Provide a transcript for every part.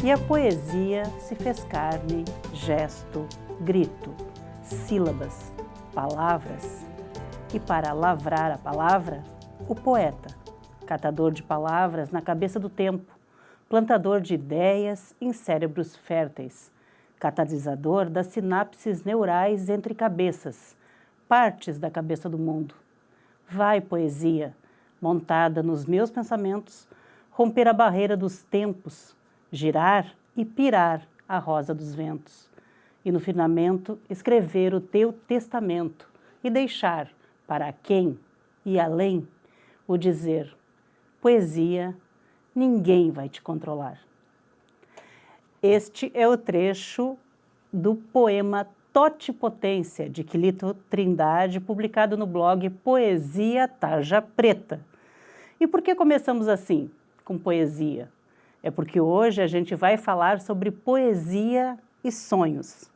E a poesia se fez carne, gesto, grito, sílabas, palavras. E para lavrar a palavra, o poeta, catador de palavras na cabeça do tempo, plantador de ideias em cérebros férteis, catalisador das sinapses neurais entre cabeças, partes da cabeça do mundo. Vai, poesia, montada nos meus pensamentos, romper a barreira dos tempos, girar e pirar a rosa dos ventos. E no firmamento escrever o teu testamento e deixar para quem e além o dizer: poesia, ninguém vai te controlar. Este é o trecho do poema Totipotência, de Quilito Trindade, publicado no blog Poesia Tarja Preta. E por que começamos assim, com poesia? É porque hoje a gente vai falar sobre poesia e sonhos,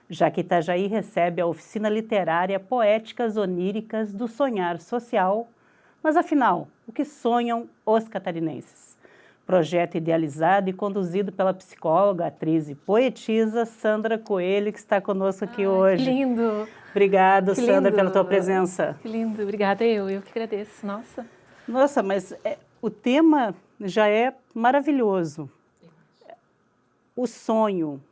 já que Itajaí recebe a oficina literária Poéticas Oníricas do Sonhar Social. Mas afinal, o que sonham os catarinenses? Projeto idealizado e conduzido pela psicóloga, atriz e poetisa Sandra Coelho, que está conosco aqui hoje. Que lindo! Obrigada, Que Sandra, lindo. pela tua presença. Que lindo, obrigada, eu que agradeço, nossa. Nossa, mas o tema já é maravilhoso. O sonho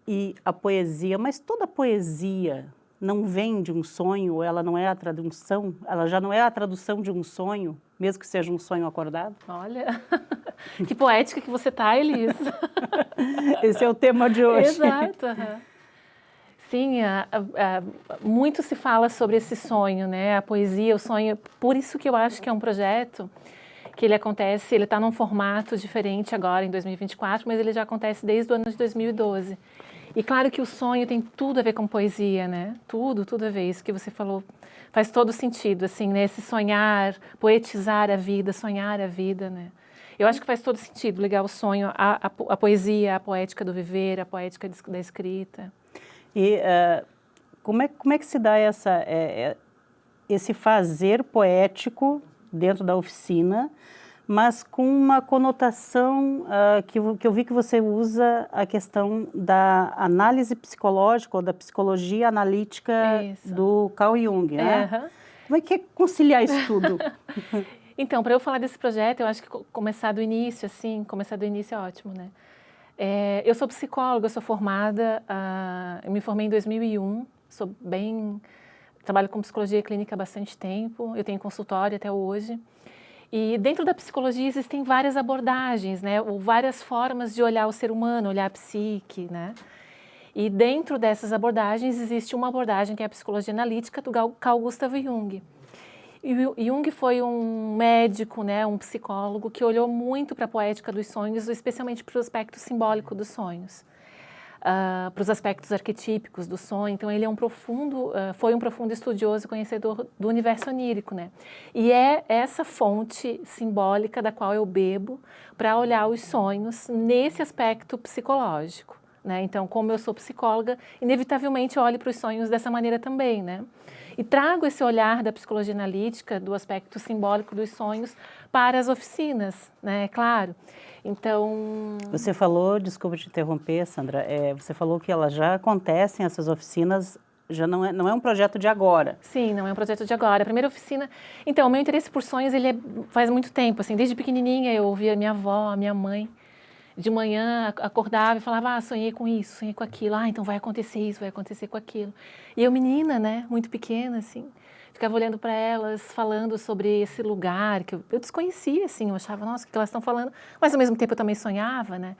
e a poesia, mas toda poesia não vem de um sonho, ela não é a tradução, ela já não é a tradução de um sonho, mesmo que seja um sonho acordado? Olha, que poética que você tá, Elis. Esse é o tema de hoje. Exato. Sim, muito se fala sobre esse sonho, né? A poesia, o sonho. Por isso que eu acho que é um projeto que ele acontece, ele está num formato diferente agora em 2024, mas ele já acontece desde o ano de 2012. E claro que o sonho tem tudo a ver com poesia, né? Tudo a ver. Isso que você falou faz todo sentido, assim, né? Esse sonhar, poetizar a vida, sonhar a vida, né? Eu acho que faz todo sentido ligar o sonho à poesia, à poética do viver, à poética da escrita. E como é que se dá esse fazer poético dentro da oficina, mas com uma conotação que eu vi que você usa a questão da análise psicológica ou da psicologia analítica do Carl Jung, né? Como é que é conciliar isso tudo? Então, para eu falar desse projeto, eu acho que começar do início é ótimo, né? Eu sou psicóloga, eu sou formada, eu me formei em 2001, trabalho com psicologia clínica há bastante tempo, eu tenho consultório até hoje. E dentro da psicologia existem várias abordagens, né? Ou várias formas de olhar o ser humano, olhar a psique, né? E dentro dessas abordagens existe uma abordagem que é a psicologia analítica do Carl Gustav Jung. E Jung foi um médico, né, um psicólogo que olhou muito para a poética dos sonhos, especialmente para o aspecto simbólico dos sonhos, para os aspectos arquetípicos do sonho. Então ele foi um profundo estudioso e conhecedor do universo onírico, né? E é essa fonte simbólica da qual eu bebo para olhar os sonhos nesse aspecto psicológico, né? Então, como eu sou psicóloga, inevitavelmente eu olho para os sonhos dessa maneira também, né? E trago esse olhar da psicologia analítica, do aspecto simbólico dos sonhos, para as oficinas, né? Claro. Então... Você falou, desculpa te interromper, Sandra, você falou que elas já acontecem, essas oficinas, já não é um projeto de agora. Sim, não é um projeto de agora. A primeira oficina... Então, o meu interesse por sonhos, faz muito tempo, assim, desde pequenininha eu ouvia minha avó, a minha mãe, de manhã acordava e falava, sonhei com isso, sonhei com aquilo, então vai acontecer isso, vai acontecer com aquilo. E eu menina, né, muito pequena, assim, ficava olhando para elas, falando sobre esse lugar que eu desconhecia, assim, eu achava, nossa, o que elas estão falando? Mas ao mesmo tempo eu também sonhava, né?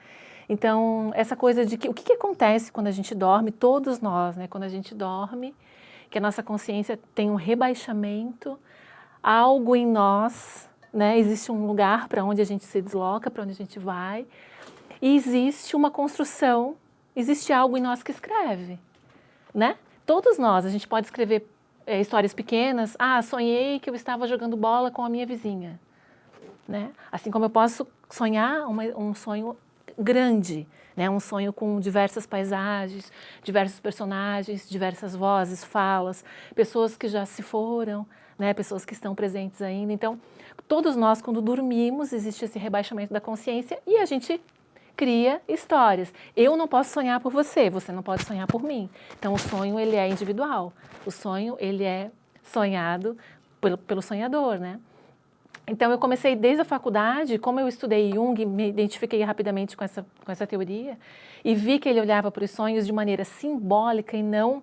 Então, essa coisa de o que acontece quando a gente dorme, todos nós, né, quando a gente dorme, que a nossa consciência tem um rebaixamento, algo em nós, né, existe um lugar para onde a gente se desloca, para onde a gente vai, e existe uma construção, existe algo em nós que escreve, né? Todos nós, a gente pode escrever histórias pequenas. Sonhei que eu estava jogando bola com a minha vizinha, né? Assim como eu posso sonhar um sonho grande, né? Um sonho com diversas paisagens, diversos personagens, diversas vozes, falas, pessoas que já se foram, né? Pessoas que estão presentes ainda. Então, todos nós, quando dormimos, existe esse rebaixamento da consciência e a gente cria histórias. Eu não posso sonhar por você, você não pode sonhar por mim. Então, o sonho, ele é individual. O sonho, ele é sonhado pelo sonhador, né? Então, eu comecei desde a faculdade, como eu estudei Jung, me identifiquei rapidamente com essa teoria e vi que ele olhava para os sonhos de maneira simbólica e não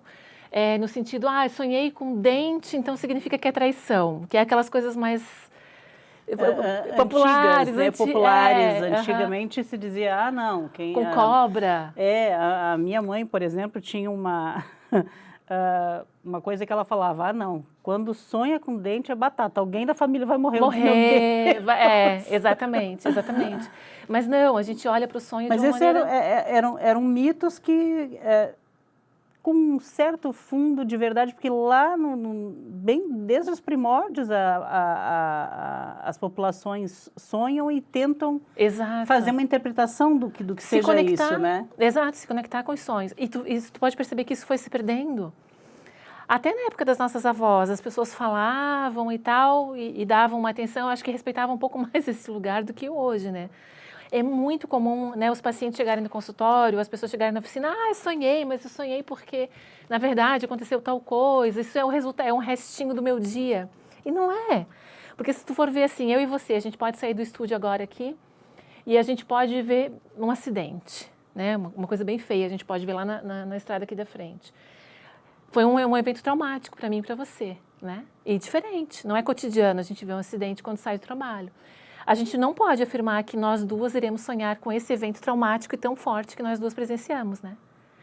no sentido, sonhei com dente, então significa que é traição, que é aquelas coisas mais populares, antigas, né? Populares. É, Antigamente se dizia, não, com cobra. A minha mãe, por exemplo, tinha uma coisa que ela falava, não, quando sonha com dente é batata, alguém da família vai morrer. Exatamente. Mas não, a gente olha para o sonho de uma maneira... Mas eram mitos que... com um certo fundo de verdade, porque lá, bem desde os primórdios, as populações sonham e tentam fazer uma interpretação do que seja conectar, isso, né? Exato, se conectar com os sonhos. E tu pode perceber que isso foi se perdendo. Até na época das nossas avós, as pessoas falavam e tal, e davam uma atenção, acho que respeitavam um pouco mais esse lugar do que hoje, né? É muito comum, né, os pacientes chegarem no consultório, as pessoas chegarem na oficina, eu sonhei, mas eu sonhei porque, na verdade, aconteceu tal coisa, isso é o resultado, é um restinho do meu dia. E não é. Porque se tu for ver assim, eu e você, a gente pode sair do estúdio agora aqui e a gente pode ver um acidente, né, uma coisa bem feia, a gente pode ver lá na estrada aqui da frente. Foi um evento traumático para mim e para você, né? E diferente, não é cotidiano a gente ver um acidente quando sai do trabalho. A gente não pode afirmar que nós duas iremos sonhar com esse evento traumático e tão forte que nós duas presenciamos, né?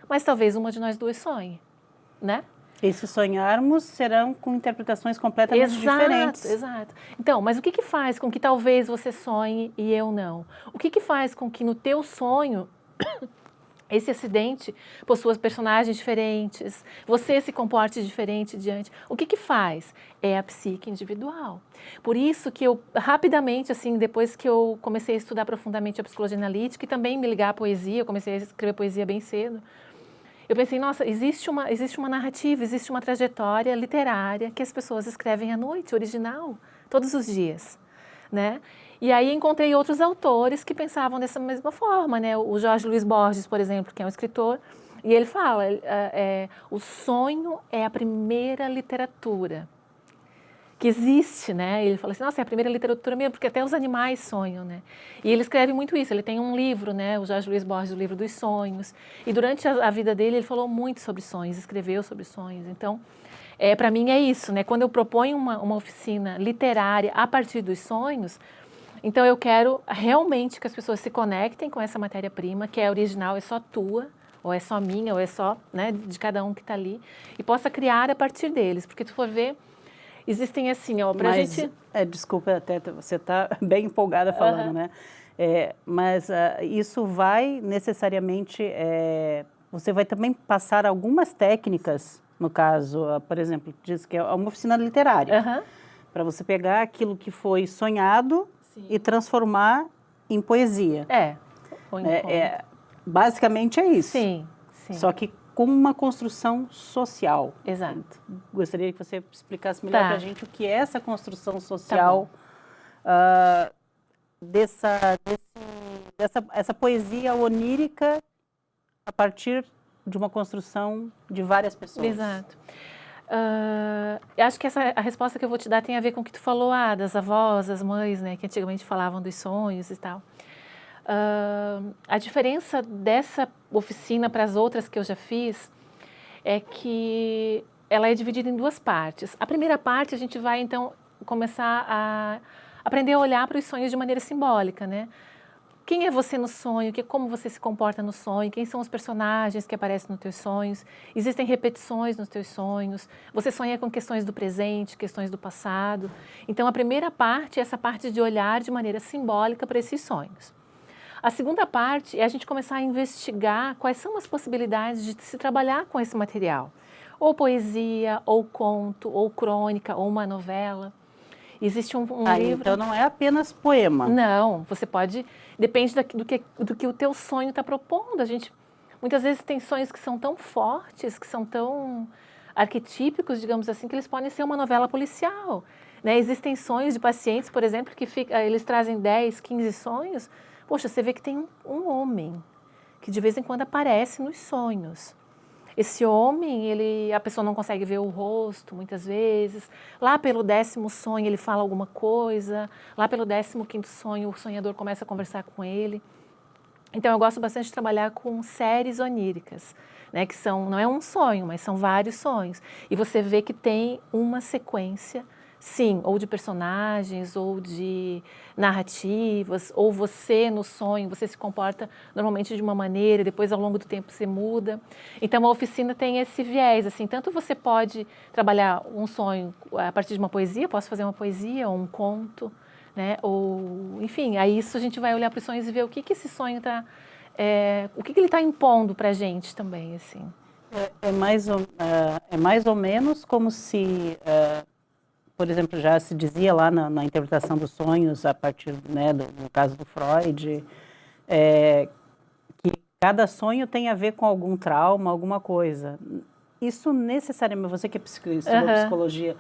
Mas talvez uma de nós duas sonhe, né? E se sonharmos, serão com interpretações completamente diferentes. Exato. Então, mas o que faz com que talvez você sonhe e eu não? O que faz com que no teu sonho... esse acidente possua personagens diferentes, você se comporte diferente diante. O que faz? É a psique individual. Por isso que eu, rapidamente, assim, depois que eu comecei a estudar profundamente a psicologia analítica e também me ligar à poesia, eu comecei a escrever poesia bem cedo, eu pensei, nossa, existe uma narrativa, existe uma trajetória literária que as pessoas escrevem à noite, original, todos os dias, né? E aí encontrei outros autores que pensavam dessa mesma forma, né? O Jorge Luiz Borges, por exemplo, que é um escritor, e ele fala, o sonho é a primeira literatura que existe, né? Ele fala assim, nossa, é a primeira literatura mesmo, porque até os animais sonham, né? E ele escreve muito isso, ele tem um livro, né? O Jorge Luiz Borges, o livro dos sonhos, e durante a vida dele ele falou muito sobre sonhos, escreveu sobre sonhos, então... para mim é isso, né? Quando eu proponho uma oficina literária a partir dos sonhos, então eu quero realmente que as pessoas se conectem com essa matéria-prima, que é original, é só tua, ou é só minha, ou é só, né, de cada um que está ali, e possa criar a partir deles, porque tu for ver, existem assim, pra gente... Desculpa, até você está bem empolgada falando, né? Mas isso vai necessariamente, você vai também passar algumas técnicas, no caso, por exemplo, diz que é uma oficina literária, para você pegar aquilo que foi sonhado, sim, e transformar em poesia. Basicamente é isso. Sim. Só que com uma construção social. Exato. Gostaria que você explicasse melhor para a gente o que é essa construção social, essa poesia onírica a partir de uma construção de várias pessoas. Exato. Eu acho que a resposta que eu vou te dar tem a ver com o que tu falou, das avós, das mães, né, que antigamente falavam dos sonhos e tal. A diferença dessa oficina para as outras que eu já fiz é que ela é dividida em duas partes. A primeira parte a gente vai, então, começar a aprender a olhar para os sonhos de maneira simbólica, né? Quem é você no sonho? Como você se comporta no sonho? Quem são os personagens que aparecem nos teus sonhos? Existem repetições nos teus sonhos? Você sonha com questões do presente, questões do passado? Então, a primeira parte é essa parte de olhar de maneira simbólica para esses sonhos. A segunda parte é a gente começar a investigar quais são as possibilidades de se trabalhar com esse material. Ou poesia, ou conto, ou crônica, ou uma novela. Existe um livro... Então não é apenas poema. Não, você pode... Depende do que o teu sonho está propondo. A gente, muitas vezes, tem sonhos que são tão fortes, que são tão arquetípicos, digamos assim, que eles podem ser uma novela policial, né? Existem sonhos de pacientes, por exemplo, que eles trazem 10, 15 sonhos, Poxa, você vê que tem um homem que de vez em quando aparece nos sonhos. Esse homem, a pessoa não consegue ver o rosto muitas vezes. Lá pelo 10º sonho ele fala alguma coisa. Lá pelo 15º sonho o sonhador começa a conversar com ele. Então eu gosto bastante de trabalhar com séries oníricas, né, que não é um sonho, mas são vários sonhos. E você vê que tem uma sequência, sim, ou de personagens, ou de narrativas, ou você no sonho, você se comporta normalmente de uma maneira, e depois ao longo do tempo você muda. Então a oficina tem esse viés, assim, tanto você pode trabalhar um sonho a partir de uma poesia, posso fazer uma poesia ou um conto, né? Ou, enfim, aí isso a gente vai olhar para os sonhos e ver o que esse sonho está, o que ele está impondo para a gente também, assim. É mais ou menos como se, por exemplo, já se dizia lá na interpretação dos sonhos, a partir, né, no caso do Freud, que cada sonho tem a ver com algum trauma, alguma coisa. Isso necessariamente, você que estudou psicologia,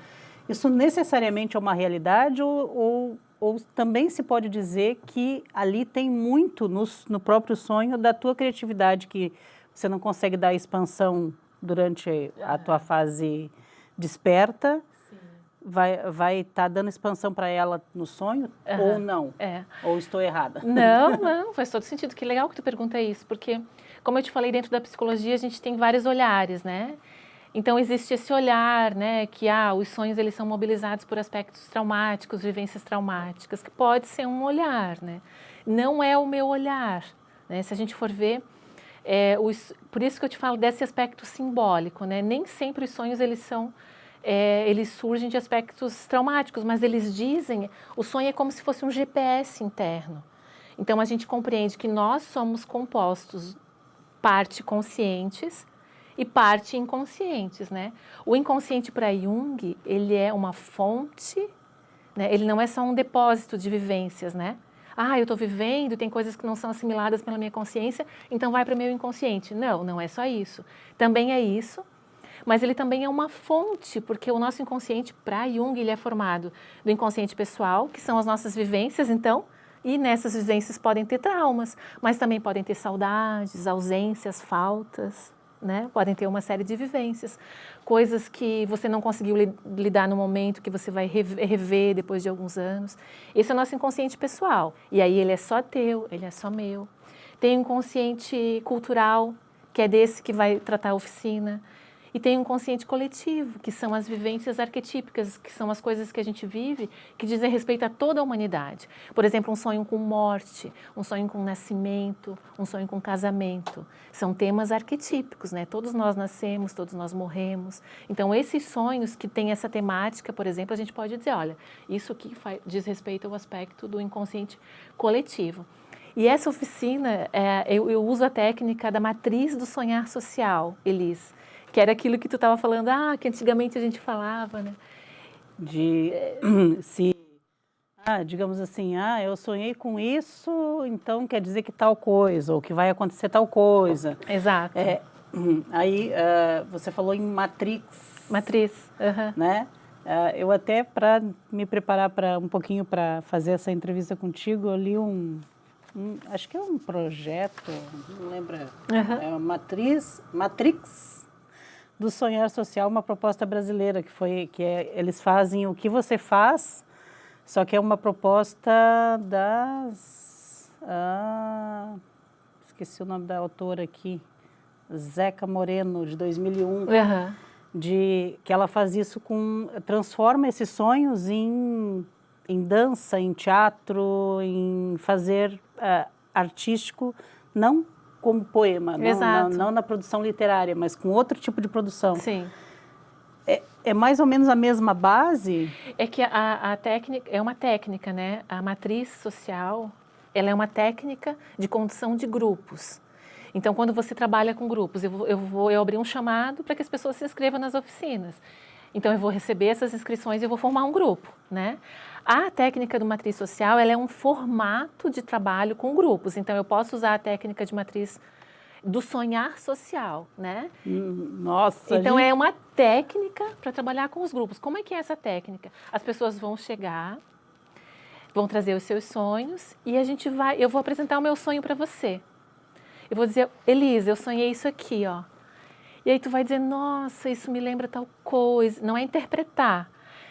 isso necessariamente é uma realidade ou também se pode dizer que ali tem muito no próprio sonho da tua criatividade, que você não consegue dar expansão durante a tua fase desperta, vai estar dando expansão para ela no sonho ou não? Ou estou errada? Não, faz todo sentido. Que legal que tu pergunta isso, porque, como eu te falei, dentro da psicologia a gente tem vários olhares, né? Então existe esse olhar, né, que os sonhos eles são mobilizados por aspectos traumáticos, vivências traumáticas, que pode ser um olhar, né? Não é o meu olhar, né? Se a gente for ver, por isso que eu te falo desse aspecto simbólico, né? Nem sempre os sonhos eles surgem de aspectos traumáticos, mas eles dizem, o sonho é como se fosse um GPS interno. Então a gente compreende que nós somos compostos parte conscientes e parte inconscientes, né? O inconsciente para Jung, ele é uma fonte, né? Ele não é só um depósito de vivências, né? Eu estou vivendo, tem coisas que não são assimiladas pela minha consciência, então vai para o meu inconsciente. Não é só isso. Também é isso, mas ele também é uma fonte, porque o nosso inconsciente, para Jung, ele é formado do inconsciente pessoal, que são as nossas vivências, então, e nessas vivências podem ter traumas, mas também podem ter saudades, ausências, faltas, né? Podem ter uma série de vivências, coisas que você não conseguiu lidar no momento, que você vai rever depois de alguns anos. Esse é o nosso inconsciente pessoal, e aí ele é só teu, ele é só meu. Tem o inconsciente cultural, que é desse que vai tratar a oficina. E tem um inconsciente coletivo, que são as vivências arquetípicas, que são as coisas que a gente vive, que dizem respeito a toda a humanidade. Por exemplo, um sonho com morte, um sonho com nascimento, um sonho com casamento. São temas arquetípicos, né? Todos nós nascemos, todos nós morremos. Então, esses sonhos que têm essa temática, por exemplo, a gente pode dizer, olha, isso aqui diz respeito ao aspecto do inconsciente coletivo. E essa oficina, eu uso a técnica da matriz do sonhar social, Elis, que era aquilo que tu estava falando, que antigamente a gente falava, né? Digamos assim, eu sonhei com isso, então quer dizer que tal coisa, ou que vai acontecer tal coisa. Exato. Aí você falou em matriz. Matriz, né? Eu até, para me preparar um pouquinho para fazer essa entrevista contigo, eu li acho que é um projeto, não lembro, é uma Matrix do Sonhar Social, uma proposta brasileira, eles fazem o que você faz, só que é uma proposta esqueci o nome da autora aqui, Zeca Moreno, de 2001, que ela faz isso transforma esses sonhos em dança, em teatro, em fazer artístico, não como poema, não na produção literária, mas com outro tipo de produção. Sim. É mais ou menos a mesma base? É que a técnica é uma técnica, né? A matriz social, ela é uma técnica de condução de grupos. Então, quando você trabalha com grupos, eu abrir um chamado para que as pessoas se inscrevam nas oficinas. Então, eu vou receber essas inscrições e eu vou formar um grupo, né? A técnica do matriz social, ela é um formato de trabalho com grupos. Então, eu posso usar a técnica de matriz do sonhar social, né? Nossa! Então, é uma técnica para trabalhar com os grupos. Como é que é essa técnica? As pessoas vão chegar, vão trazer os seus sonhos e eu vou apresentar o meu sonho para você. Eu vou dizer, Elisa, eu sonhei isso aqui, ó. E aí tu vai dizer, nossa, isso me lembra tal coisa. Não é interpretar,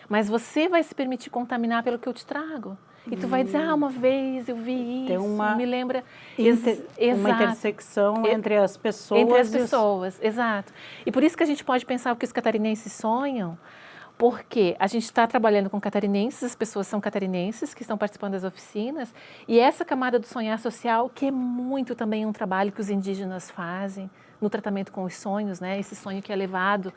mas você vai se permitir contaminar pelo que eu te trago. E tu vai dizer, uma vez eu vi isso, me lembra... Uma intersecção entre as pessoas. Entre as pessoas, exato. E por isso que a gente pode pensar o que os catarinenses sonham, porque a gente está trabalhando com catarinenses, as pessoas são catarinenses que estão participando das oficinas, e essa camada do sonhar social, que é muito também um trabalho que os indígenas fazem no tratamento com os sonhos, né? Esse sonho que é levado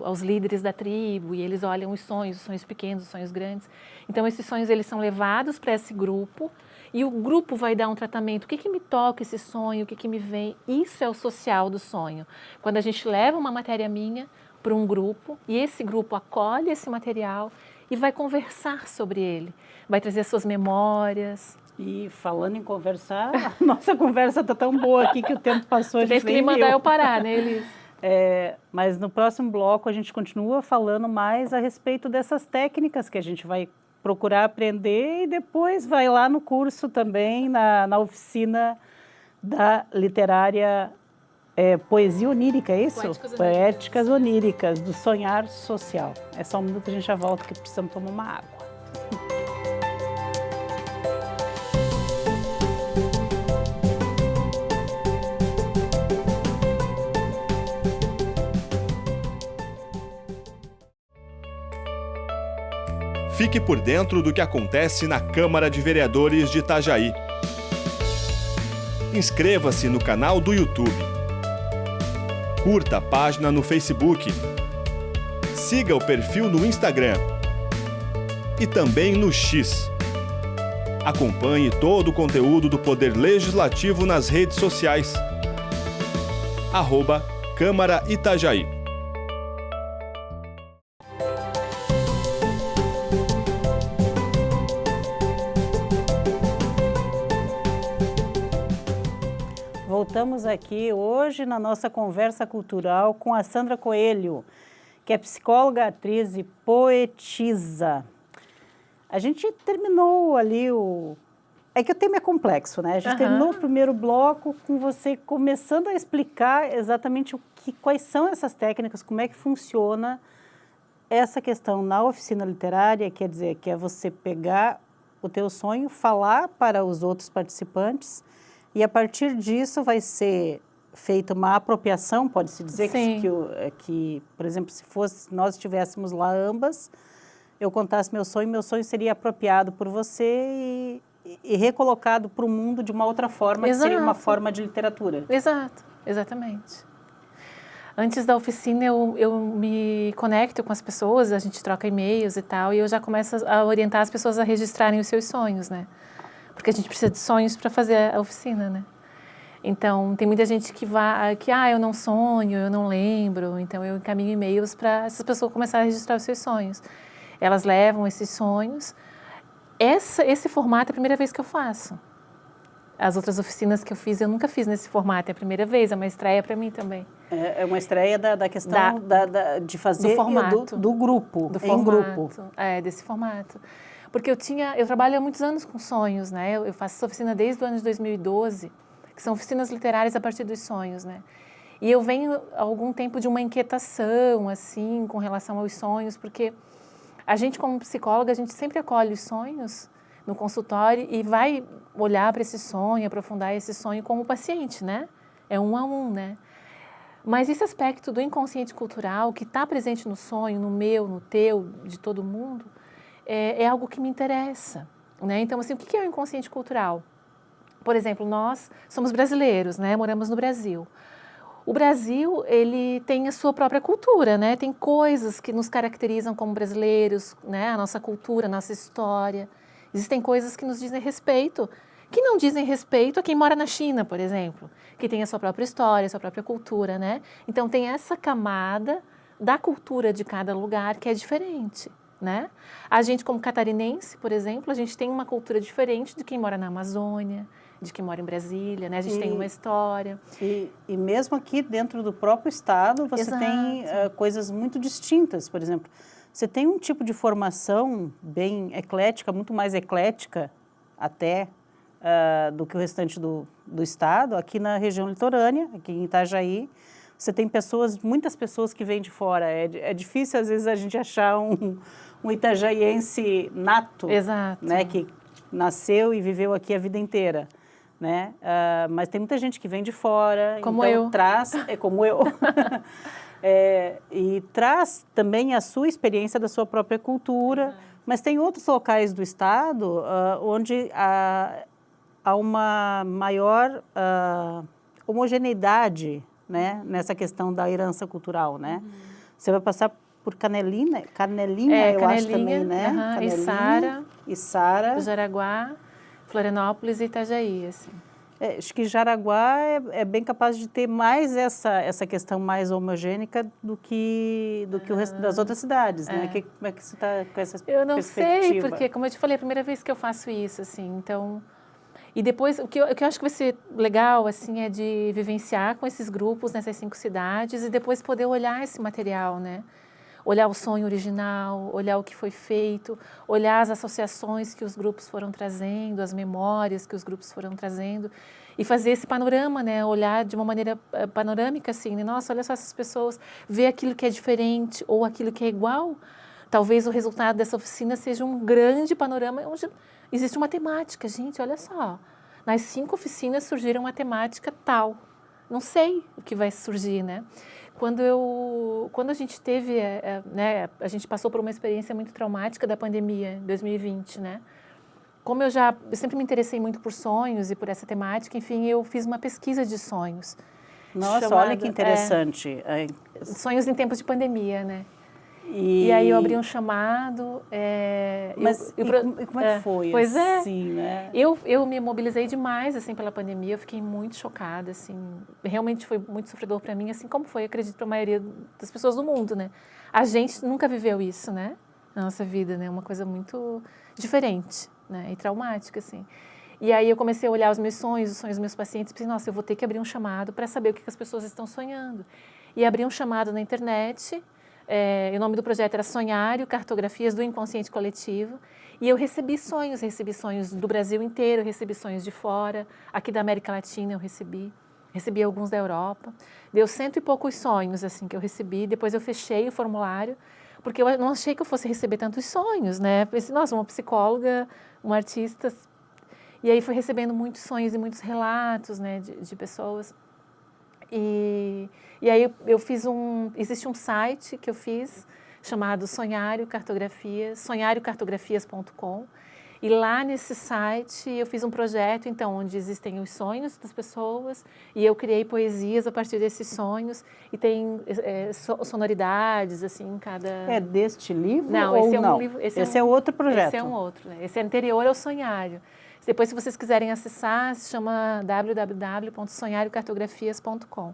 aos líderes da tribo, e eles olham os sonhos pequenos, os sonhos grandes. Então, esses sonhos eles são levados para esse grupo, e o grupo vai dar um tratamento. O que me toca esse sonho? O que me vem? Isso é o social do sonho. Quando a gente leva uma matéria minha para um grupo, e esse grupo acolhe esse material e vai conversar sobre ele, vai trazer suas memórias. E falando em conversar, a nossa conversa está tão boa aqui que o tempo passou. Tu tens que me mandar eu parar, né, Elis? Mas no próximo bloco a gente continua falando mais a respeito dessas técnicas que a gente vai procurar aprender e depois vai lá no curso também, na oficina da literária Poesia Onírica, é isso? Poéticas Oníricas, do Sonhar Social. É só um minuto, a gente já volta que precisamos tomar uma água. Fique por dentro do que acontece na Câmara de Vereadores de Itajaí. Inscreva-se no canal do YouTube. Curta a página no Facebook. Siga o perfil no Instagram. E também no X. Acompanhe todo o conteúdo do Poder Legislativo nas redes sociais. @Câmara Itajaí. Voltamos aqui hoje na nossa conversa cultural com a Sandra Coelho, que é psicóloga, atriz e poetisa. A gente terminou ali É que o tema é complexo, né? A gente terminou o primeiro bloco com você começando a explicar exatamente quais são essas técnicas, como é que funciona essa questão na oficina literária, quer dizer, que é você pegar o teu sonho, falar para os outros participantes, e a partir disso vai ser feita uma apropriação, pode-se dizer que, por exemplo, se nós estivéssemos lá ambas, eu contasse meu sonho seria apropriado por você e recolocado para o mundo de uma outra forma, que seria uma forma de literatura. Exato, exatamente. Antes da oficina eu me conecto com as pessoas, a gente troca e-mails e tal, e eu já começo a orientar as pessoas a registrarem os seus sonhos, né? Porque a gente precisa de sonhos para fazer a oficina, né? Então, tem muita gente que eu não sonho, eu não lembro, então eu encaminho e-mails para essas pessoas começarem a registrar os seus sonhos. Elas levam esses sonhos. Esse formato é a primeira vez que eu faço. As outras oficinas que eu fiz, eu nunca fiz nesse formato, é a primeira vez, é uma estreia para mim também. É uma estreia da questão de fazer do formato, do grupo, do em grupo. Desse formato. Porque eu trabalho há muitos anos com sonhos, né? Eu faço essa oficina desde o ano de 2012, que são oficinas literárias a partir dos sonhos, né? E eu venho há algum tempo de uma inquietação, assim, com relação aos sonhos, porque a gente, como psicóloga, a gente sempre acolhe os sonhos no consultório e vai olhar para esse sonho, aprofundar esse sonho como paciente, né? É 1 a 1, né? Mas esse aspecto do inconsciente cultural que está presente no sonho, no meu, no teu, de todo mundo, é algo que me interessa, né? Então, assim, o que é o inconsciente cultural? Por exemplo, nós somos brasileiros, né? Moramos no Brasil. O Brasil, ele tem a sua própria cultura, né? Tem coisas que nos caracterizam como brasileiros, né? A nossa cultura, a nossa história. Existem coisas que nos dizem respeito, que não dizem respeito a quem mora na China, por exemplo, que tem a sua própria história, a sua própria cultura, né? Então, tem essa camada da cultura de cada lugar que é diferente, né? A gente, como catarinense, por exemplo, a gente tem uma cultura diferente de quem mora na Amazônia, de quem mora em Brasília, né? A gente tem uma história. E mesmo aqui dentro do próprio estado, você tem coisas muito distintas. Por exemplo, Você tem um tipo de formação bem eclética, muito mais eclética até do que o restante do estado. Aqui na região litorânea, aqui em Itajaí, você tem muitas pessoas que vêm de fora. É difícil, às vezes, a gente achar um itajaiense nato, Exato. né, que nasceu e viveu aqui a vida inteira, né? Mas tem muita gente que vem de fora. Como então eu. Como eu. E traz também a sua experiência da sua própria cultura. Mas tem outros locais do estado onde há uma maior homogeneidade, né, nessa questão da herança cultural, né? Você vai passar por Canelinha, eu Canelinha, acho também, né? Canelinha, Içara, Jaraguá, Florianópolis e Itajaí, assim. Acho que Jaraguá é bem capaz de ter mais essa questão mais homogênica do que o resto das outras cidades, né? Como é que você está com essa perspectiva? Eu não sei, porque, como eu te falei, é a primeira vez que eu faço isso, assim, então... E depois, o que eu acho que vai ser legal, assim, é de vivenciar com esses grupos nessas 5 cidades e depois poder olhar esse material, né? Olhar o sonho original, olhar o que foi feito, olhar as associações que os grupos foram trazendo, as memórias que os grupos foram trazendo e fazer esse panorama, né? Olhar de uma maneira panorâmica, assim, né? Nossa, olha só essas pessoas, ver aquilo que é diferente ou aquilo que é igual. Talvez o resultado dessa oficina seja um grande panorama onde existe uma temática. Gente, olha só, nas 5 oficinas surgiram uma temática tal. Não sei o que vai surgir, né? Quando a gente teve, né, a gente passou por uma experiência muito traumática da pandemia em 2020, né? Como eu sempre me interessei muito por sonhos e por essa temática, enfim, eu fiz uma pesquisa de sonhos. Nossa, olha que interessante. Sonhos em tempos de pandemia, né? E aí eu abri um chamado. Mas como é que foi? Pois assim, né? Eu me mobilizei demais assim pela pandemia. Eu fiquei muito chocada, assim. Realmente foi muito sofredor para mim, assim como foi, acredito, para a maioria das pessoas do mundo, né? A gente nunca viveu isso, né? Na nossa vida, né? Uma coisa muito diferente, né? E traumática, assim. E aí eu comecei a olhar os sonhos dos meus pacientes, e pensei, nossa, eu vou ter que abrir um chamado para saber o que as pessoas estão sonhando. E abri um chamado na internet. O nome do projeto era Sonhário, Cartografias do Inconsciente Coletivo. E eu recebi sonhos do Brasil inteiro, recebi sonhos de fora, aqui da América Latina eu recebi alguns da Europa. Deu 100 e poucos sonhos assim que eu recebi, depois eu fechei o formulário, porque eu não achei que eu fosse receber tantos sonhos, né? Pensei, nossa, uma psicóloga, uma artista. E aí fui recebendo muitos sonhos e muitos relatos, né, de pessoas. E aí existe um site que eu fiz chamado Sonhário Cartografias, sonhariocartografias.com. E lá nesse site eu fiz um projeto, então, onde existem os sonhos das pessoas e eu criei poesias a partir desses sonhos e tem sonoridades, assim, em cada... É deste livro não, ou esse não? Um livro, esse é outro projeto? Esse é um outro, né? Esse é anterior ao Sonhário. Depois, se vocês quiserem acessar, se chama www.sonhariocartografias.com.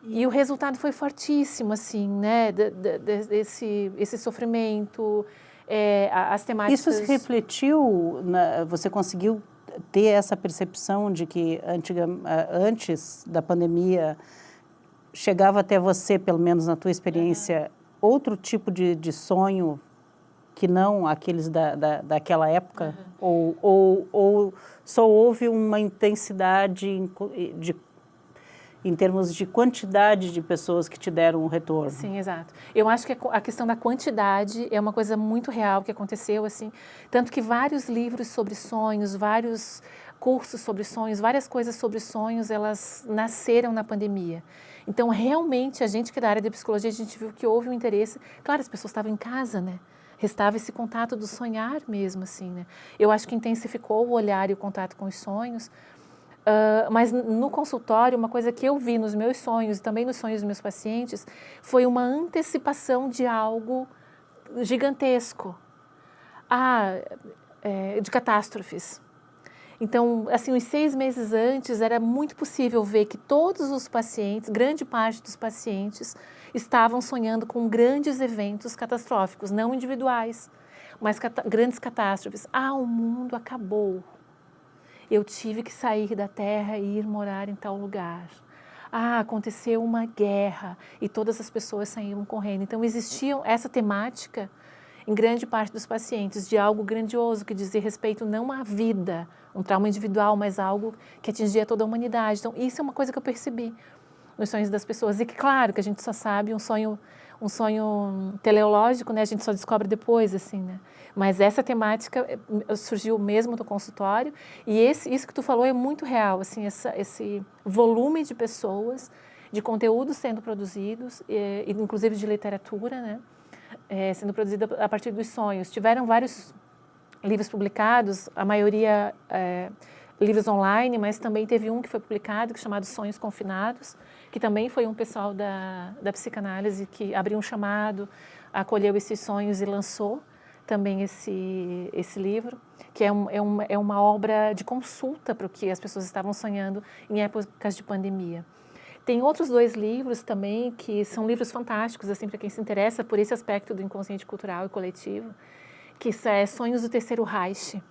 E o resultado foi fortíssimo, assim, né? Esse sofrimento, as temáticas... Isso se refletiu, você conseguiu ter essa percepção de que antes da pandemia chegava até você, pelo menos na tua experiência, outro tipo de sonho que não aqueles daquela época? Ou só houve uma intensidade em termos de quantidade de pessoas que te deram um retorno? Sim, exato. Eu acho que a questão da quantidade é uma coisa muito real que aconteceu, assim, tanto que vários livros sobre sonhos, vários cursos sobre sonhos, várias coisas sobre sonhos, elas nasceram na pandemia. Então, realmente, a gente que é da área da psicologia, a gente viu que houve um interesse. Claro, as pessoas estavam em casa, né? Restava esse contato do sonhar mesmo, assim, né? Eu acho que intensificou o olhar e o contato com os sonhos. Mas no consultório, uma coisa que eu vi nos meus sonhos e também nos sonhos dos meus pacientes foi uma antecipação de algo gigantesco, de catástrofes. Então, assim, uns 6 meses antes, era muito possível ver que todos os pacientes, grande parte dos pacientes, estavam sonhando com grandes eventos catastróficos, não individuais, mas grandes catástrofes. O mundo acabou. Eu tive que sair da Terra e ir morar em tal lugar. aconteceu uma guerra e todas as pessoas saíram correndo. Então, existia essa temática em grande parte dos pacientes, de algo grandioso que dizia respeito não à vida, um trauma individual, mas algo que atingia toda a humanidade. Então, isso é uma coisa que eu percebi nos sonhos das pessoas. E que, claro, que a gente só sabe um sonho teleológico, né? A gente só descobre depois, assim, né? Mas essa temática surgiu mesmo no consultório e isso que tu falou é muito real, assim, esse volume de pessoas, de conteúdos sendo produzidos, inclusive de literatura, né? Sendo produzido a partir dos sonhos. Tiveram vários livros publicados, a maioria livros online, mas também teve um que foi publicado, chamado Sonhos Confinados, que também foi um pessoal da psicanálise que abriu um chamado, acolheu esses sonhos e lançou também esse livro, que é uma obra de consulta para o que as pessoas estavam sonhando em épocas de pandemia. Tem outros 2 livros também, que são livros fantásticos, assim, para quem se interessa por esse aspecto do inconsciente cultural e coletivo, que é Sonhos do Terceiro Reich,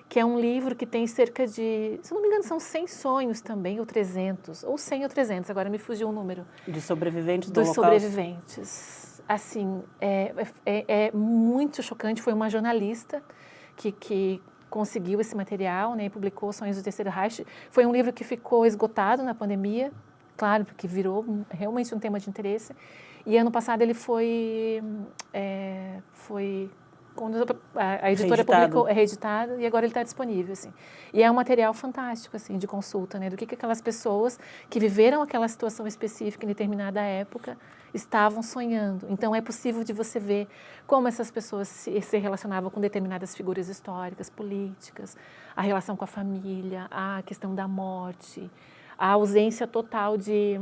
que é um livro que tem cerca de, se não me engano, são 100 sonhos também, ou 300, ou 100 ou 300, agora me fugiu o número. De sobreviventes do Dos Holocausto. sobreviventes. Assim, é muito chocante. Foi uma jornalista que conseguiu esse material, né, e publicou Sonhos do Terceiro Reich. Foi um livro que ficou esgotado na pandemia, claro, porque virou realmente um tema de interesse. E ano passado ele foi quando a editora publicou, reeditado, e agora ele está disponível, assim. E é um material fantástico, assim, de consulta, né, do que aquelas pessoas que viveram aquela situação específica em determinada época estavam sonhando. Então, é possível de você ver como essas pessoas se relacionavam com determinadas figuras históricas, políticas, a relação com a família, a questão da morte, a ausência total de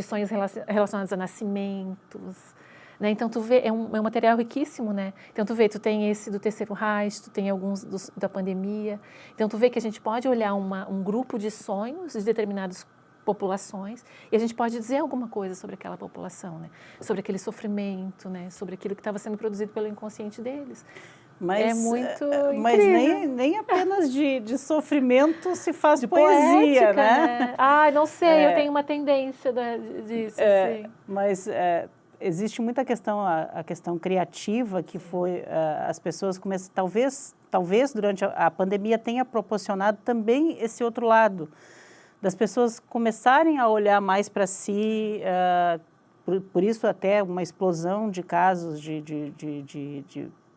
sonhos relacionados a nascimentos, né? Então, tu vê, é um material riquíssimo, né? Então, tu vê, tu tem esse do Terceiro Reich, tu tem alguns da pandemia. Então, tu vê que a gente pode olhar um grupo de sonhos de determinadas populações e a gente pode dizer alguma coisa sobre aquela população, né? Sobre aquele sofrimento, né? Sobre aquilo que estava sendo produzido pelo inconsciente deles. Mas, muito mas nem apenas de sofrimento se faz de poesia, poética, né? Não sei, eu tenho uma tendência disso, assim. Mas existe muita questão, a questão criativa, que foi as pessoas começam, talvez durante a pandemia tenha proporcionado também esse outro lado, das pessoas começarem a olhar mais para si, por isso até uma explosão de casos de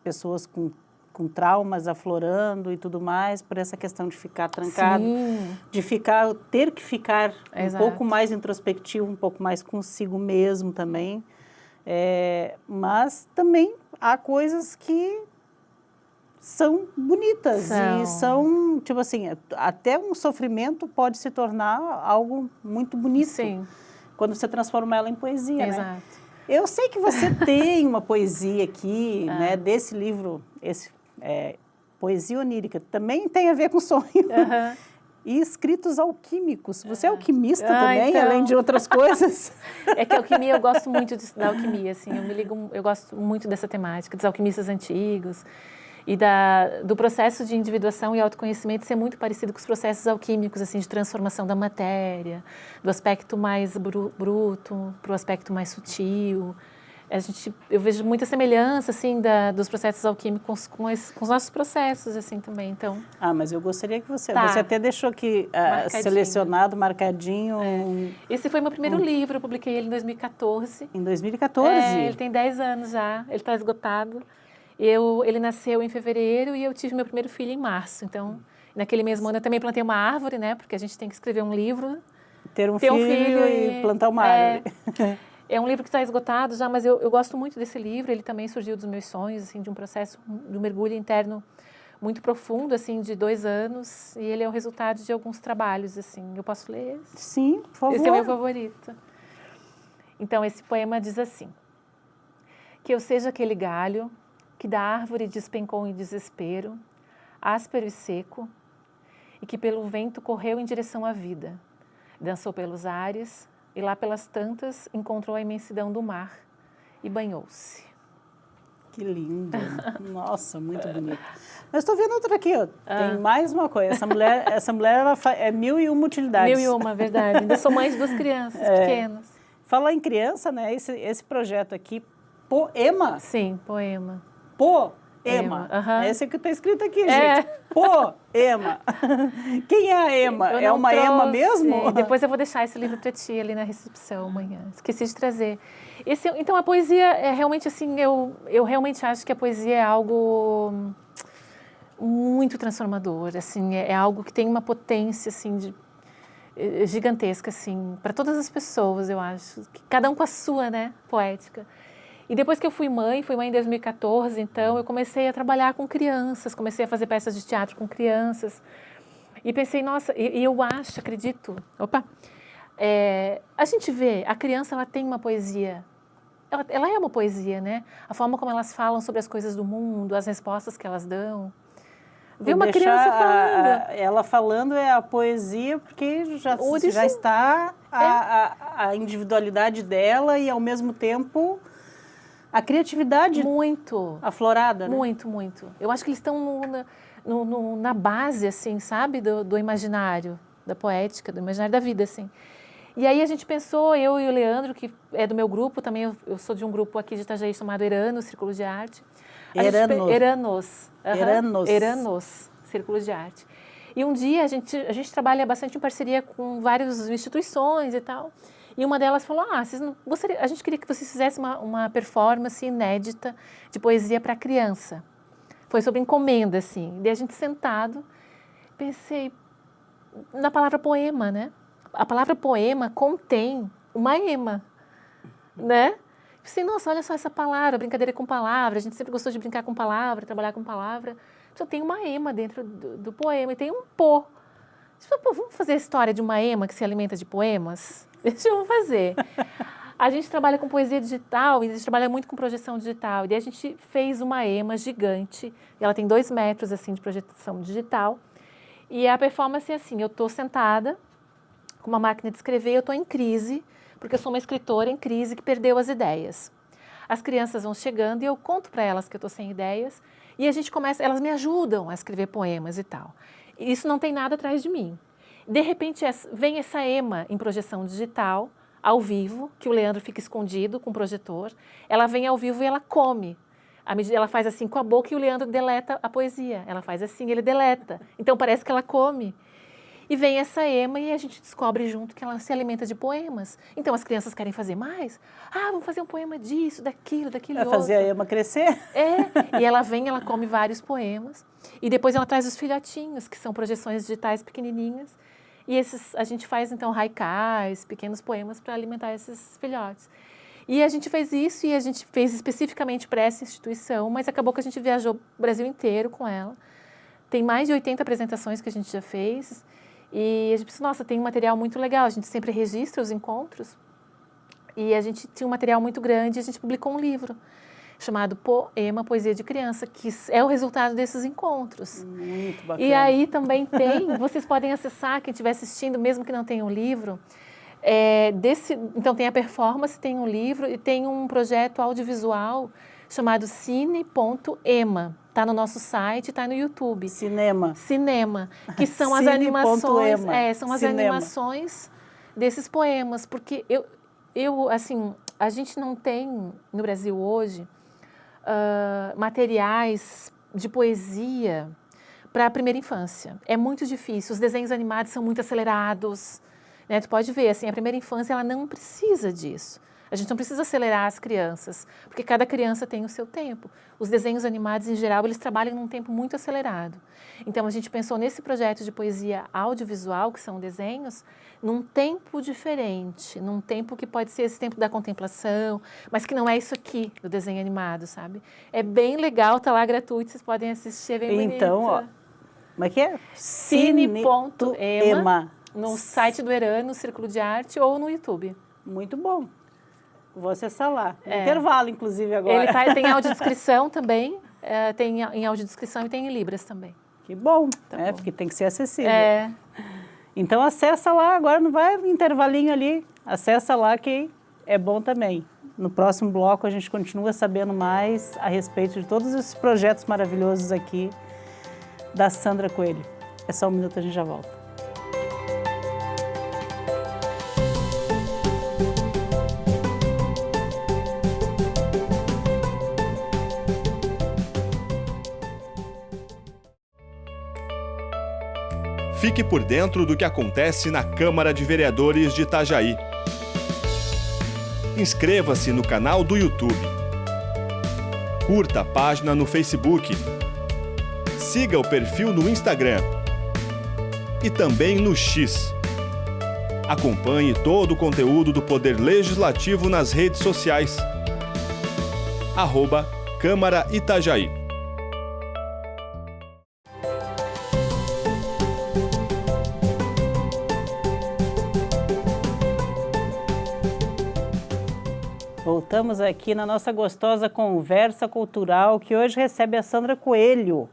pessoas com traumas aflorando e tudo mais, por essa questão de ficar trancado, Sim. de ter que ficar Exato. Um pouco mais introspectivo, um pouco mais consigo mesmo também. Mas também há coisas que são bonitas e são, tipo assim, até um sofrimento pode se tornar algo muito bonito. Sim. Quando você transforma ela em poesia, Exato. né? Eu sei que você tem uma poesia aqui, né, desse livro, Poesia Onírica, também tem a ver com sonho. E escritos alquímicos. Você é alquimista também, então... além de outras coisas? É que a alquimia, eu gosto muito da alquimia, assim, eu gosto muito dessa temática, dos alquimistas antigos e do processo de individuação e autoconhecimento ser muito parecido com os processos alquímicos, assim, de transformação da matéria, do aspecto mais bruto para o aspecto mais sutil. Eu vejo muita semelhança, assim, dos processos alquímicos com os nossos processos, assim, também, então... mas eu gostaria que você até deixou aqui selecionado, marcadinho... Esse foi meu primeiro livro, eu publiquei ele em 2014. Em 2014? Ele tem 10 anos já, ele está esgotado. Ele nasceu em fevereiro e eu tive meu primeiro filho em março, então, naquele mesmo ano eu também plantei uma árvore, né, porque a gente tem que escrever um livro... Ter um filho e plantar uma árvore. É um livro que está esgotado já, mas eu gosto muito desse livro. Ele também surgiu dos meus sonhos, assim, de um processo de um mergulho interno muito profundo, assim, de 2 anos. E ele é o resultado de alguns trabalhos, assim. Eu posso ler? Sim, por favor. Esse é o meu favorito. Então, esse poema diz assim: que eu seja aquele galho que da árvore despencou em desespero, áspero e seco, e que pelo vento correu em direção à vida, dançou pelos ares, e lá pelas tantas encontrou a imensidão do mar e banhou-se. Que lindo. Nossa, muito bonito. Mas estou vendo outra aqui, ó. Tem mais uma coisa. Essa mulher ela é 1001 utilidades. 1001, verdade. Ainda sou mãe de 2 crianças pequenas. Falar em criança, né? Esse projeto aqui, Poema? Sim, poema. Poema. Esse que está escrito aqui, É. gente. Poema. Quem é a Ema? É uma Ema mesmo? Depois eu vou deixar esse livro para ti ali na recepção amanhã. Esqueci de trazer. Então, a poesia é realmente assim, eu realmente acho que a poesia é algo muito transformador, assim, é algo que tem uma potência, assim, gigantesca, assim, para todas as pessoas, eu acho. Cada um com a sua, né, poética. E depois que eu fui mãe em 2014, então eu comecei a trabalhar com crianças, comecei a fazer peças de teatro com crianças. E pensei, nossa, e eu acho, acredito, a gente vê, a criança ela tem uma poesia, ela é uma poesia, né? A forma como elas falam sobre as coisas do mundo, as respostas que elas dão. Ver uma criança falando. Ela falando é a poesia, porque já está a individualidade dela e, ao mesmo tempo, a criatividade muito aflorada, né? Muito, muito. Eu acho que eles estão na base, assim, sabe, do imaginário, da poética, do imaginário da vida, assim. E aí a gente pensou, eu e o Leandro, que é do meu grupo, também eu sou de um grupo aqui de Itajaí chamado Eranos, Círculo de Arte. Eranos, Círculo de Arte. E um dia a gente trabalha bastante em parceria com várias instituições e tal. E uma delas falou, a gente queria que vocês fizessem uma performance inédita de poesia para criança. Foi sobre encomenda, assim. E a gente sentado, pensei na palavra poema, né? A palavra poema contém uma ema, né? Pensei, nossa, olha só essa palavra, brincadeira com palavra. A gente sempre gostou de brincar com palavra, trabalhar com palavra. Então tem uma ema dentro do poema e tem um pô. Vamos fazer a história de uma ema que se alimenta de poemas? Deixa eu fazer. A gente trabalha com poesia digital e a gente trabalha muito com projeção digital. E daí a gente fez uma ema gigante. Ela tem 2 metros assim, de projeção digital. E a performance é assim, eu estou sentada com uma máquina de escrever, eu estou em crise, porque eu sou uma escritora em crise que perdeu as ideias. As crianças vão chegando e eu conto para elas que eu estou sem ideias. E a gente começa, elas me ajudam a escrever poemas e tal. E isso não tem nada atrás de mim. De repente, vem essa ema em projeção digital, ao vivo, que o Leandro fica escondido com o projetor. Ela vem ao vivo e ela come. Ela faz assim com a boca e o Leandro deleta a poesia. Ela faz assim, ele deleta. Então, parece que ela come. E vem essa ema e a gente descobre junto que ela se alimenta de poemas. Então, as crianças querem fazer mais. Vamos fazer um poema disso, daquilo e outro. Fazer a ema crescer. E ela vem, ela come vários poemas. E depois ela traz os filhotinhos, que são projeções digitais pequenininhas. E a gente faz, então, haikais, pequenos poemas para alimentar esses filhotes. E a gente fez isso e a gente fez especificamente para essa instituição, mas acabou que a gente viajou o Brasil inteiro com ela. Tem mais de 80 apresentações que a gente já fez. E a gente pensou, nossa, tem um material muito legal. A gente sempre registra os encontros. E a gente tinha um material muito grande e a gente publicou um livro chamado Poema, Poesia de Criança, que é o resultado desses encontros. Muito bacana. E aí também vocês podem acessar, quem estiver assistindo, mesmo que não tenha um livro. Então tem a performance, tem um livro e tem um projeto audiovisual chamado Cine.ema. Está no nosso site, está no YouTube. Cinema, que são as animações, animações desses poemas, porque assim, a gente não tem no Brasil hoje materiais de poesia para a primeira infância. É muito difícil, os desenhos animados são muito acelerados, né? Tu pode ver, assim, a primeira infância ela não precisa disso. A gente não precisa acelerar as crianças, porque cada criança tem o seu tempo. Os desenhos animados, em geral, eles trabalham num tempo muito acelerado. Então, a gente pensou nesse projeto de poesia audiovisual, que são desenhos, num tempo diferente, num tempo que pode ser esse tempo da contemplação, mas que não é isso aqui do desenho animado, sabe? É bem legal, tá lá gratuito, vocês podem assistir, é bem bonito. Então, ó, como é que é? Cine.ema, no site do Eranos, Círculo de Arte, ou no YouTube. Muito bom. Vou acessar lá. Intervalo, inclusive, agora. Ele tem audiodescrição também, tem em audiodescrição e tem em Libras também. Que bom, bom. Porque tem que ser acessível. Então, acessa lá, agora não vai intervalinho ali, acessa lá que é bom também. No próximo bloco a gente continua sabendo mais a respeito de todos esses projetos maravilhosos aqui da Sandra Coelho. É só um minuto, a gente já volta. Fique por dentro do que acontece na Câmara de Vereadores de Itajaí. Inscreva-se no canal do YouTube. Curta a página no Facebook. Siga o perfil no Instagram. E também no X. Acompanhe todo o conteúdo do Poder Legislativo nas redes sociais. @Câmara Itajaí. Voltamos aqui na nossa gostosa conversa cultural, que hoje recebe a Sandra Coelho,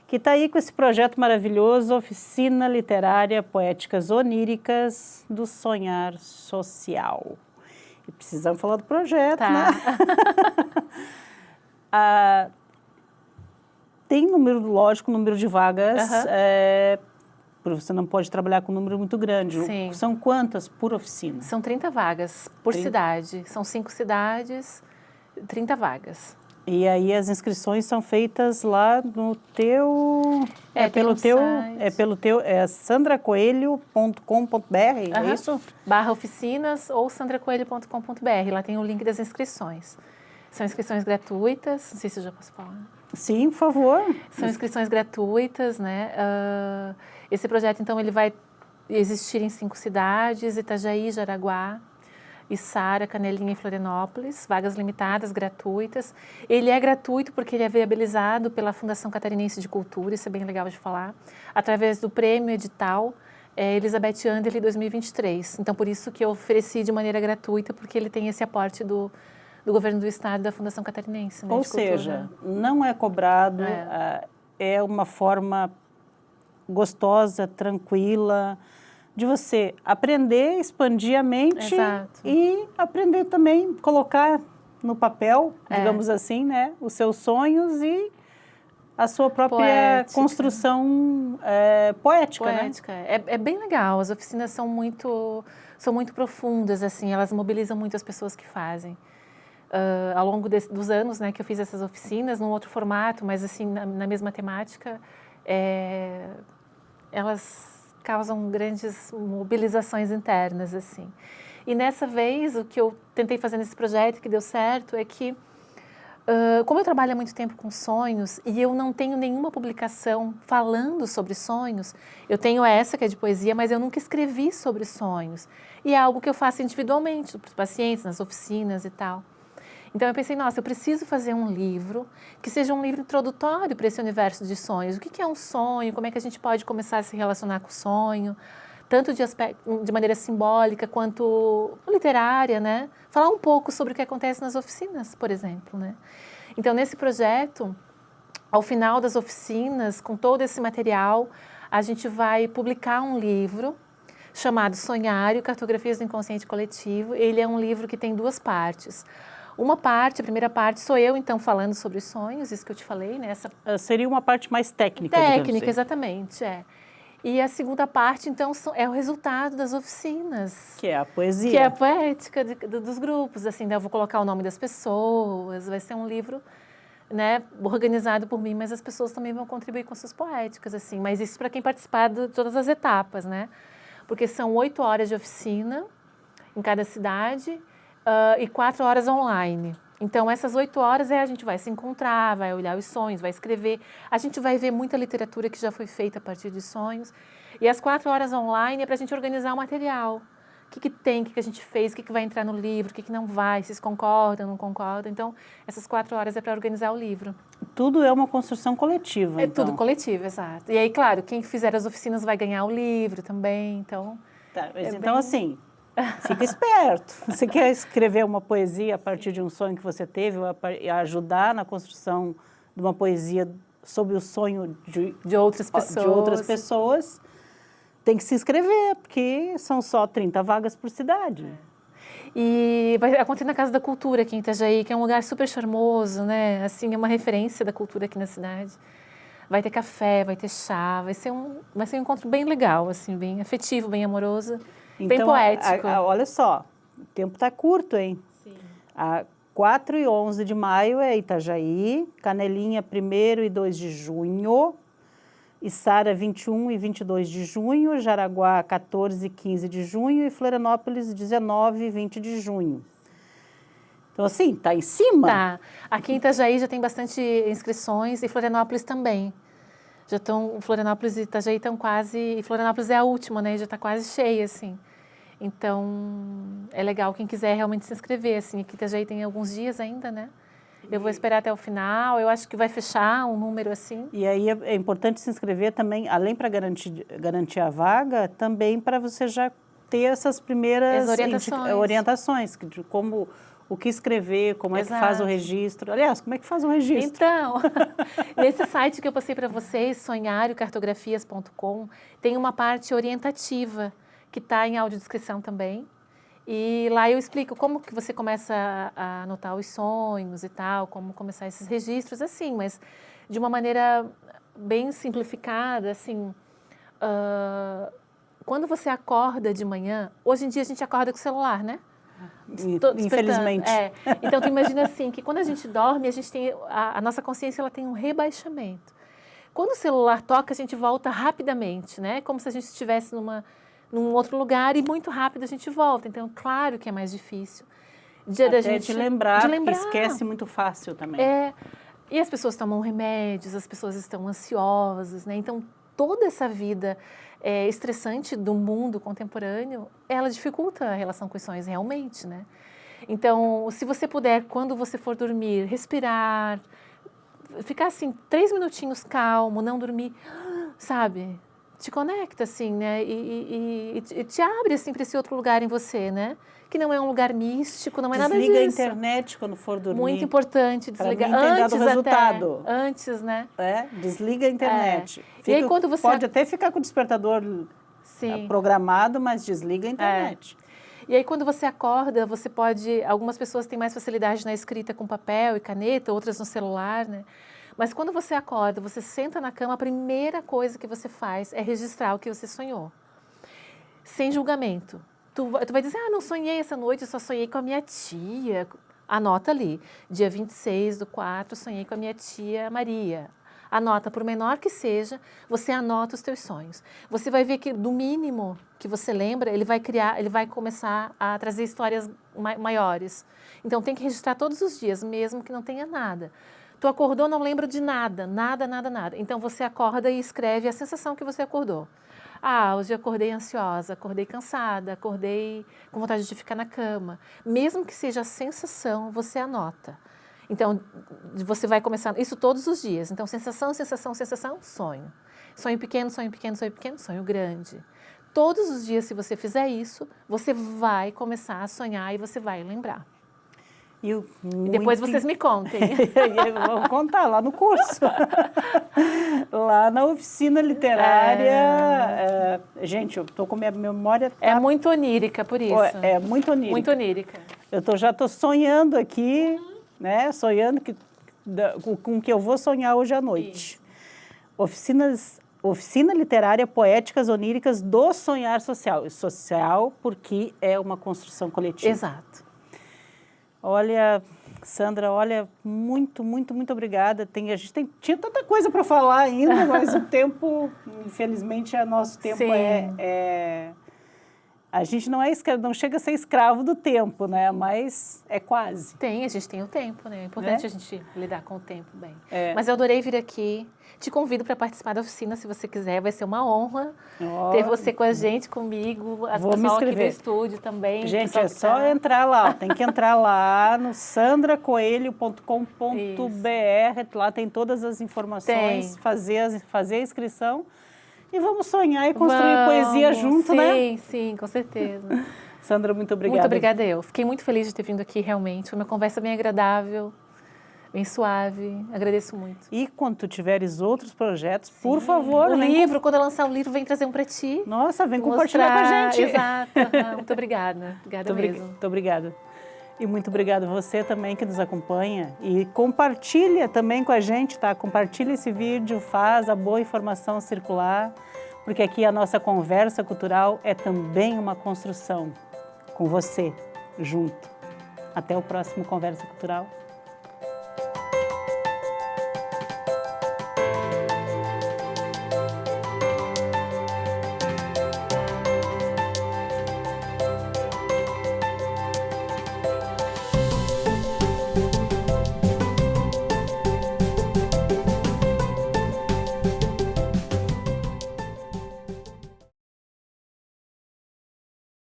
que está aí com esse projeto maravilhoso, Oficina Literária Poéticas Oníricas do Sonhar Social. E precisamos falar do projeto, né? Tem número, lógico, número de vagas, você não pode trabalhar com um número muito grande. Sim. São quantas por oficina? São 30 vagas por cidade. São 5 cidades, 30 vagas. E aí as inscrições são feitas lá no teu... É sandracoelho.com.br, é isso? /oficinas ou sandracoelho.com.br. Lá tem o link das inscrições. São inscrições gratuitas, não sei se eu já posso falar. Sim, por favor. São inscrições gratuitas, né? Esse projeto, então, ele vai existir em 5 cidades: Itajaí, Jaraguá, Içara, Canelinha e Florianópolis. Vagas limitadas, gratuitas. Ele é gratuito porque ele é viabilizado pela Fundação Catarinense de Cultura, isso é bem legal de falar, através do prêmio edital Elizabeth Anderle 2023. Então, por isso que eu ofereci de maneira gratuita, porque ele tem esse aporte do Governo do Estado e da Fundação Catarinense. Né, ou seja, não é cobrado, é uma forma gostosa, tranquila, de você aprender, expandir a mente. Exato. E aprender também, colocar no papel, digamos assim, né, os seus sonhos e a sua própria construção poética, né? É bem legal, as oficinas são muito profundas, assim, elas mobilizam muito as pessoas que fazem. Ao longo dos anos, né, que eu fiz essas oficinas, num outro formato, mas assim, na mesma temática, elas causam grandes mobilizações internas, assim. E nessa vez, o que eu tentei fazer nesse projeto, que deu certo, é que, como eu trabalho há muito tempo com sonhos, e eu não tenho nenhuma publicação falando sobre sonhos, eu tenho essa, que é de poesia, mas eu nunca escrevi sobre sonhos. E é algo que eu faço individualmente, para os pacientes, nas oficinas e tal. Então, eu pensei, nossa, eu preciso fazer um livro que seja um livro introdutório para esse universo de sonhos. O que é um sonho? Como é que a gente pode começar a se relacionar com o sonho? Tanto de maneira simbólica quanto literária, né? Falar um pouco sobre o que acontece nas oficinas, por exemplo, né? Então, nesse projeto, ao final das oficinas, com todo esse material, a gente vai publicar um livro chamado Sonhário, Cartografias do Inconsciente Coletivo. Ele é um livro que tem 2 partes. Uma parte, a primeira parte, sou eu, então, falando sobre os sonhos, isso que eu te falei, né? Seria uma parte mais técnica, Técnica, exatamente, E a segunda parte, então, é o resultado das oficinas. Que é a poesia. Que é a poética dos grupos, assim, eu vou colocar o nome das pessoas, vai ser um livro, né, organizado por mim, mas as pessoas também vão contribuir com suas poéticas, assim, mas isso para quem participar de todas as etapas, né? Porque são 8 horas de oficina em cada cidade, e 4 horas online. Então, essas 8 horas a gente vai se encontrar, vai olhar os sonhos, vai escrever. A gente vai ver muita literatura que já foi feita a partir de sonhos. E as 4 horas online é para a gente organizar o material. O que tem, o que a gente fez, o que vai entrar no livro, o que não vai, se concordam, não concordam. Então, essas 4 horas é para organizar o livro. Tudo é uma construção coletiva, então. É tudo coletivo, exato. E aí, claro, quem fizer as oficinas vai ganhar o livro também, então... Tá, mas então, assim... Fica esperto. Você quer escrever uma poesia a partir de um sonho que você teve, ou ajudar na construção de uma poesia sobre o sonho de outras pessoas, tem que se inscrever, porque são só 30 vagas por cidade. E vai acontecer na Casa da Cultura aqui em Itajaí, que é um lugar super charmoso, né? Assim, é uma referência da cultura aqui na cidade. Vai ter café, vai ter chá, vai ser um encontro bem legal, assim, bem afetivo, bem amoroso, bem poético. Olha só, o tempo está curto, hein? Sim. 4 e 11 de maio é Itajaí, Canelinha 1º e 2 de junho, Içara 21 e 22 de junho, Jaraguá 14 e 15 de junho e Florianópolis 19 e 20 de junho. Então, assim, tá em cima. Tá. Aqui em Itajaí já tem bastante inscrições e Florianópolis também. Florianópolis e Itajaí estão quase... E Florianópolis é a última, né? Já está quase cheia, assim. Então, é legal quem quiser realmente se inscrever, assim. Aqui em Itajaí tem alguns dias ainda, né? Eu vou esperar até o final, eu acho que vai fechar um número assim. E aí é importante se inscrever também, além para garantir a vaga, também para você já ter essas primeiras orientações de como, o que escrever, como é que faz o registro. Aliás, como é que faz o registro? Então, nesse site que eu passei para vocês, sonhariocartografias.com, tem uma parte orientativa, que está em audiodescrição também. E lá eu explico como que você começa a anotar os sonhos e tal, como começar esses registros, assim, mas de uma maneira bem simplificada, assim. Quando você acorda de manhã, hoje em dia a gente acorda com o celular, né? Infelizmente. Então, tu imagina assim, que quando a gente dorme, a gente tem, a nossa consciência ela tem um rebaixamento. Quando o celular toca, a gente volta rapidamente, né? Como se a gente estivesse num outro lugar e muito rápido a gente volta. Então, claro que é mais difícil. De lembrar, que esquece muito fácil também. E as pessoas tomam remédios, as pessoas estão ansiosas, né? Então, toda essa vida estressante do mundo contemporâneo, ela dificulta a relação com os sonhos realmente, né? Então, se você puder, quando você for dormir, respirar, ficar assim, 3 minutinhos calmo, não dormir, sabe? Te conecta, assim, né? E te abre, assim, para esse outro lugar em você, né? Que não é um lugar místico, não é nada disso. Desliga a internet quando for dormir. Muito importante desligar. Para mim, tem dado resultado. Antes, né? Desliga a internet. E aí, quando você... Pode até ficar com o despertador programado, mas desliga a internet. E aí, quando você acorda, você pode... Algumas pessoas têm mais facilidade na escrita com papel e caneta, outras no celular, né? Mas quando você acorda, você senta na cama, a primeira coisa que você faz é registrar o que você sonhou. Sem julgamento. Tu vai dizer, não sonhei essa noite, eu só sonhei com a minha tia. Anota ali, dia 26/4, sonhei com a minha tia Maria. Anota, por menor que seja, você anota os teus sonhos. Você vai ver que, do mínimo que você lembra, ele vai começar a trazer histórias maiores. Então, tem que registrar todos os dias, mesmo que não tenha nada. Tu acordou, não lembro de nada. Então, você acorda e escreve a sensação que você acordou. Hoje eu acordei ansiosa, acordei cansada, acordei com vontade de ficar na cama. Mesmo que seja a sensação, você anota. Então, você vai começar isso todos os dias. Então, sensação, sonho. Sonho pequeno, sonho grande. Todos os dias, se você fizer isso, você vai começar a sonhar e você vai lembrar. E depois vocês me contem. Vamos contar lá no curso. Lá na oficina literária. Gente, eu estou com minha memória... É muito onírica, por isso. É muito onírica. Muito onírica. Eu já estou sonhando aqui, né? Sonhando com o que eu vou sonhar hoje à noite. Oficina Literária Poéticas Oníricas do Sonhar Social. Social porque é uma construção coletiva. Exato. Olha, Sandra, muito obrigada. A gente tinha tanta coisa para falar ainda, mas o tempo, infelizmente, nosso tempo a gente não chega a ser escravo do tempo, né? Mas é quase. A gente tem o tempo, né? É importante a gente lidar com o tempo bem. Mas eu adorei vir aqui. Te convido para participar da oficina, se você quiser. Vai ser uma honra ter você com a gente, comigo. As pessoas aqui do estúdio também. Gente, é só entrar lá. Tem que entrar lá no sandracoelho.com.br. Lá tem todas as informações. Fazer a inscrição. E vamos sonhar e construir poesia junto, né? Sim, com certeza. Sandra, muito obrigada. Muito obrigada eu. Fiquei muito feliz de ter vindo aqui, realmente. Foi uma conversa bem agradável. bem suave. Agradeço muito. E quando tu tiveres outros projetos, por favor, o vem livro, quando eu lançar o livro, vem trazer um para ti. Nossa, vem Vou compartilhar com a mostrar. gente. Exato. Muito obrigada. Obrigada mesmo. Muito obrigada. E muito obrigada você também que nos acompanha. E compartilha também com a gente, tá? Compartilha esse vídeo, faz a boa informação circular, porque aqui a nossa conversa cultural é também uma construção com você, junto. Até o próximo Conversa Cultural.